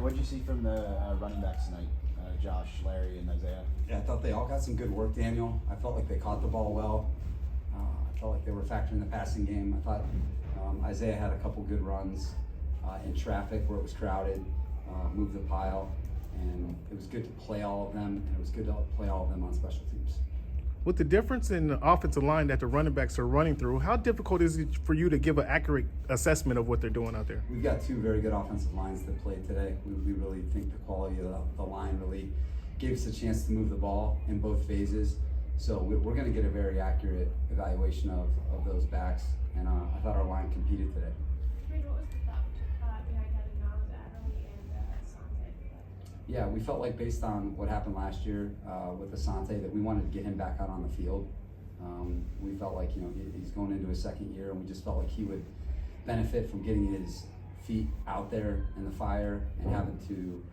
what did you see from the running backs tonight, Josh, Larry, and Isaiah? Yeah, I thought they all got some good work, Daniel. I felt like they caught the ball well. I felt like they were factoring the passing game. I thought Isaiah had a couple good runs in traffic where it was crowded, moved the pile, and it was good to play all of them, and it was good to play all of them on special teams. With the difference in the offensive line that the running backs are running through, how difficult is it for you to give an accurate assessment of what they're doing out there? We've got two very good offensive lines that played today. We really think the quality of the line really gave us a chance to move the ball in both phases. So we're going to get a very accurate evaluation of those backs, and I thought our line competed today. What was the thought behind having Adderley and Asante? Yeah, we felt like based on what happened last year with Asante that we wanted to get him back out on the field. We felt like he's going into his second year, and we just felt like he would benefit from getting his feet out there in the fire and having to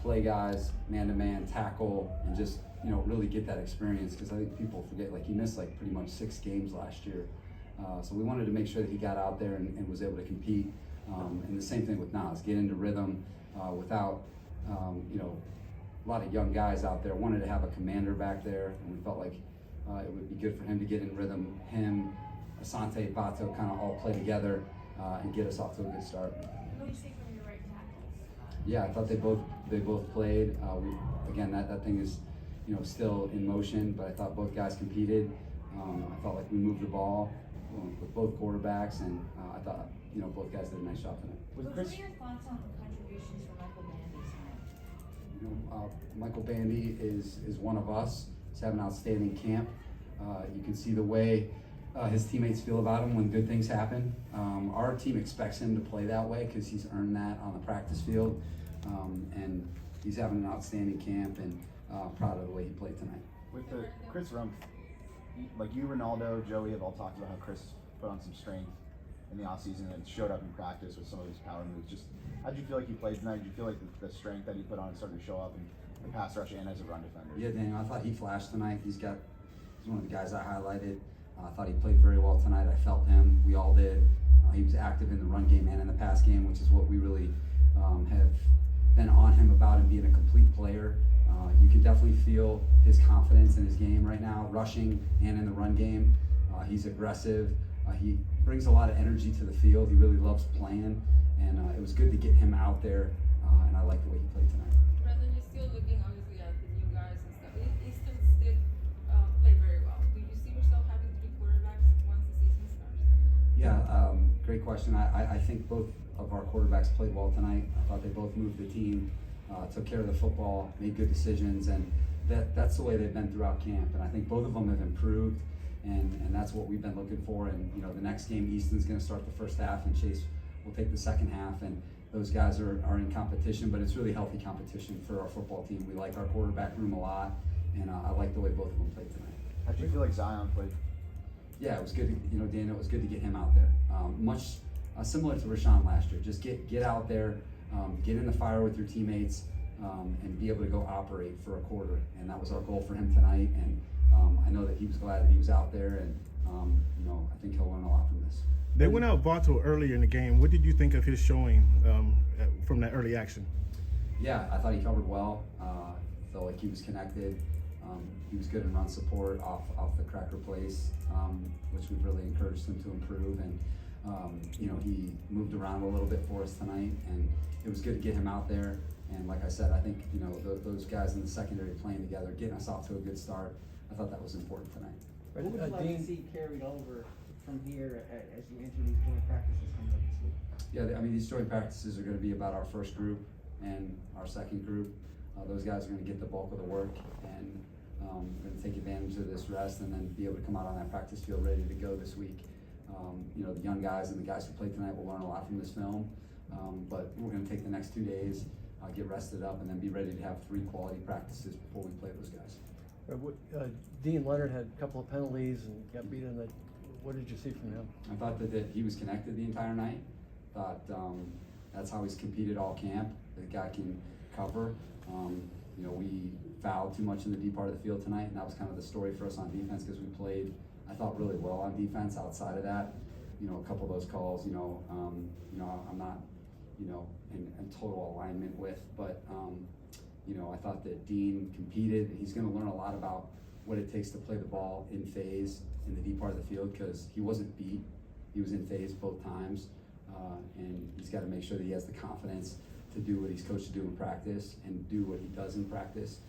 play guys man-to-man, tackle, and just really get that experience, because I think people forget he missed pretty much 6 games last year. So we wanted to make sure that he got out there and was able to compete. And the same thing with Nas, get into rhythm without a lot of young guys out there. Wanted to have a commander back there, and we felt like it would be good for him to get in rhythm. Him, Asante, Bato kind of all play together and get us off to a good start. What do you see from your right tackles? Yeah, I thought they both played. Again, that thing is still in motion, but I thought both guys competed. I felt like we moved the ball with both quarterbacks, and I thought both guys did a nice job tonight. What are your thoughts on the contributions from Michael Bandy tonight? Michael Bandy is one of us. He's having an outstanding camp. You can see the way his teammates feel about him when good things happen. Our team expects him to play that way because he's earned that on the practice field, and he's having an outstanding camp, and proud of the way he played tonight. With the Chris Rumpf, you, Ronaldo, Joey have all talked about how Chris put on some strength in the offseason and showed up in practice with some of his power moves. Just how did you feel like he played tonight? Did you feel like the strength that he put on started to show up in the pass rush and as a run defender? Yeah, Daniel, I thought he flashed tonight. He's one of the guys I highlighted. I thought he played very well tonight. I felt him. We all did. He was active in the run game and in the pass game, which is what we really have been on him about, him being a complete player. You can definitely feel his confidence in his game right now, rushing and in the run game. He's aggressive. He brings a lot of energy to the field. He really loves playing, and it was good to get him out there, and I like the way he played tonight. Brandon, you're still looking obviously at the new guys and stuff. Easton still play very well. Do you see yourself having 3 quarterbacks once the season starts? Yeah, great question. I think both of our quarterbacks played well tonight. I thought they both moved the team, took care of the football, made good decisions, and that's the way they've been throughout camp. And I think both of them have improved, and that's what we've been looking for. And the next game, Easton's going to start the first half, and Chase will take the second half. And those guys are in competition, but it's really healthy competition for our football team. We like our quarterback room a lot, and I like the way both of them played tonight. How did you feel like Zion played? Yeah, it was good. Daniel, it was good to get him out there. Much similar to Shawn last year. Just get out there, get in the fire with your teammates, and be able to go operate for a quarter. And that was our goal for him tonight. And I know that he was glad that he was out there, and I think he'll learn a lot from this. They went out Vato earlier in the game. What did you think of his showing from that early action? Yeah, I thought he covered well. Felt like he was connected. He was good in run support off the cracker plays, which we've really encouraged him to improve. And he moved around a little bit for us tonight, and it was good to get him out there. And like I said, I think those guys in the secondary playing together, getting us off to a good start. I thought that was important tonight. What would you like to see carried over from here as you enter these joint practices coming up this week? Yeah, I mean, these joint practices are going to be about our first group and our second group. Those guys are going to get the bulk of the work, and we're going to take advantage of this rest and then be able to come out on that practice field ready to go this week. The young guys and the guys who played tonight will learn a lot from this film, but we're going to take the next 2 days, get rested up, and then be ready to have 3 quality practices before we play those guys. Dean Leonard had a couple of penalties and got beat in the. What did you see from him? I thought that he was connected the entire night. Thought that's how he's competed all camp. The guy can cover. We fouled too much in the deep part of the field tonight, and that was kind of the story for us on defense because we played, I thought, really well on defense. Outside of that, a couple of those calls, I'm not in total alignment with. But, I thought that Dean competed. He's going to learn a lot about what it takes to play the ball in phase in the deep part of the field, because he wasn't beat. He was in phase both times. And he's got to make sure that he has the confidence to do what he's coached to do in practice and do what he does in practice.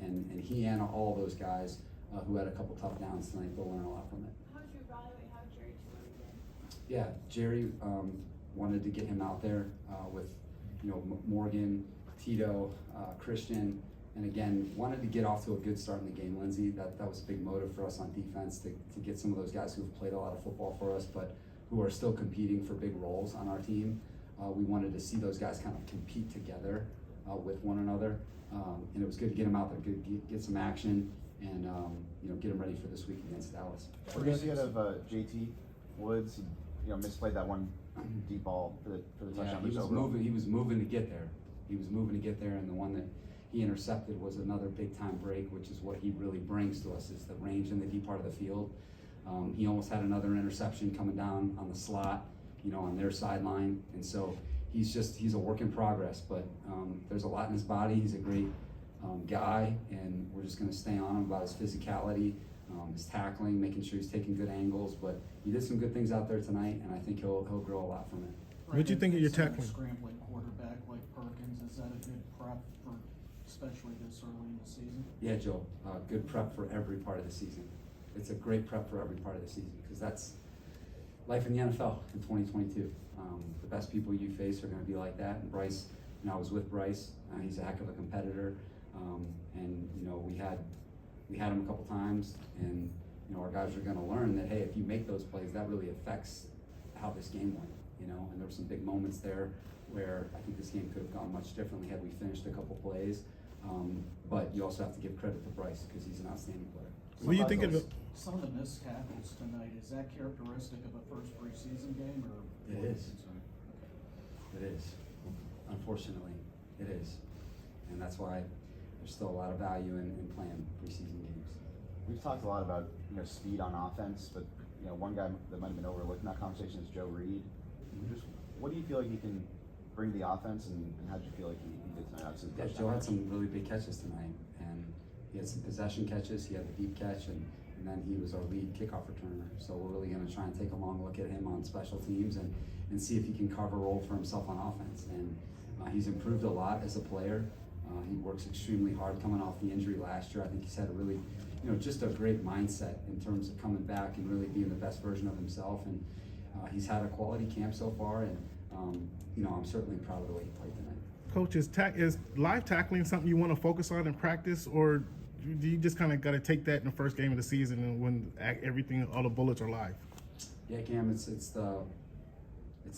And he and all those guys who had a couple tough downs tonight, they'll learn a lot from it. How would you evaluate how Jerry Tillman did? Yeah, Jerry wanted to get him out there with, Morgan, Tito, Christian, and again, wanted to get off to a good start in the game, Lindsey. That was a big motive for us on defense to get some of those guys who've played a lot of football for us, but who are still competing for big roles on our team. We wanted to see those guys kind of compete together with one another, and it was good to get them out there, get some action, and get them ready for this week against Dallas. What do you see out of JT Woods? He, misplayed that one deep ball for the touchdown. Yeah, he was moving to get there. And the one that he intercepted was another big time break, which is what he really brings to us, is the range in the deep part of the field. He almost had another interception coming down on the slot, on their sideline. And so he's a work in progress, but there's a lot in his body. He's a great guy, and we're just going to stay on him about his physicality, his tackling, making sure he's taking good angles. But he did some good things out there tonight, and I think he'll grow a lot from it. What'd you think of your tackling? Scrambling quarterback like Perkins, is that a good prep for, especially this early in the season? Yeah, Joe, good prep for every part of the season. It's a great prep for every part of the season, because that's life in the NFL in 2022. The best people you face are going to be like that. And Bryce, I was with Bryce. He's a heck of a competitor, and we had him a couple times, and our guys are going to learn that, hey, if you make those plays, that really affects how this game went. And there were some big moments there where I think this game could have gone much differently had we finished a couple plays. But you also have to give credit to Bryce, because he's an outstanding player. What do you think of it? Some of the missed tackles tonight, is that characteristic of a first preseason game, or? It is. It is. Unfortunately, it is. And that's why there's still a lot of value in playing preseason games. We've talked a lot about speed on offense, but one guy that might have been overlooked in that conversation is Joe Reed. Just what do you feel like he can bring to the offense, and how did you feel like he did tonight? Yeah, Joe had some really big catches tonight, and he had some possession catches. He had the deep catch, and then he was our lead kickoff returner. So we're really going to try and take a long look at him on special teams and see if he can carve a role for himself on offense. And he's improved a lot as a player. He works extremely hard coming off the injury last year. I think he's had a really, just a great mindset in terms of coming back and really being the best version of himself. And he's had a quality camp so far, and I'm certainly proud of the way he played tonight. Coach, is live tackling something you want to focus on in practice, or do you just kind of got to take that in the first game of the season and when all the bullets are live? Yeah, Cam, it's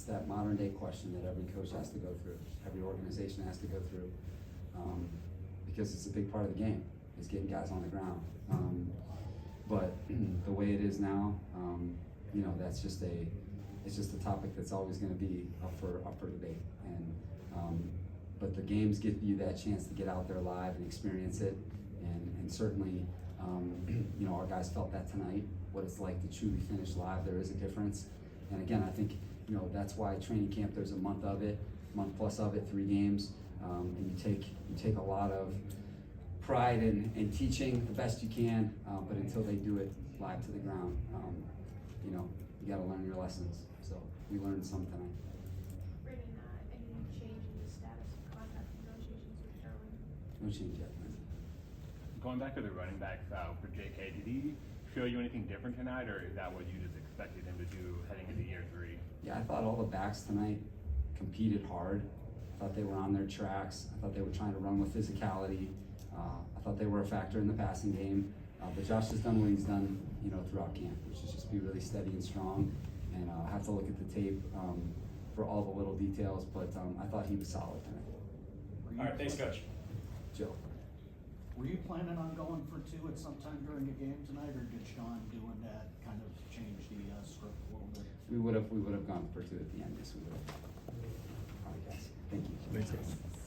that modern day question that every coach has to go through, every organization has to go through, because it's a big part of the game, is getting guys on the ground. But the way it is now, that's just a topic that's always going to be up for debate. And but the games give you that chance to get out there live and experience it, and certainly, our guys felt that tonight. What it's like to truly finish live, there is a difference. And again, I think that's why training camp, there's a month plus of it, 3 games, and you take a lot of pride in teaching the best you can, but until they do it live to the ground, you got to learn your lessons. So we learned some tonight. Brandon, any change in the status of contract negotiations with Sherwin? No change yet. Going back to the running backs for JK, did he show you anything different tonight, or is that what you just expected him to do heading into year 3? Yeah, I thought all the backs tonight competed hard. I thought they were on their tracks. I thought they were trying to run with physicality. I thought they were a factor in the passing game. But Josh has done what he's done, throughout camp, which is just be really steady and strong. And I have to look at the tape for all the little details, but I thought he was solid tonight. All right, thanks, Coach. Joe. Were you planning on going for 2 at some time during the game tonight, or did Shawn doing that kind of change the script a little bit? We would have gone for 2 at the end. Yes, we would have. All right, guys. Thank you. Thanks, guys.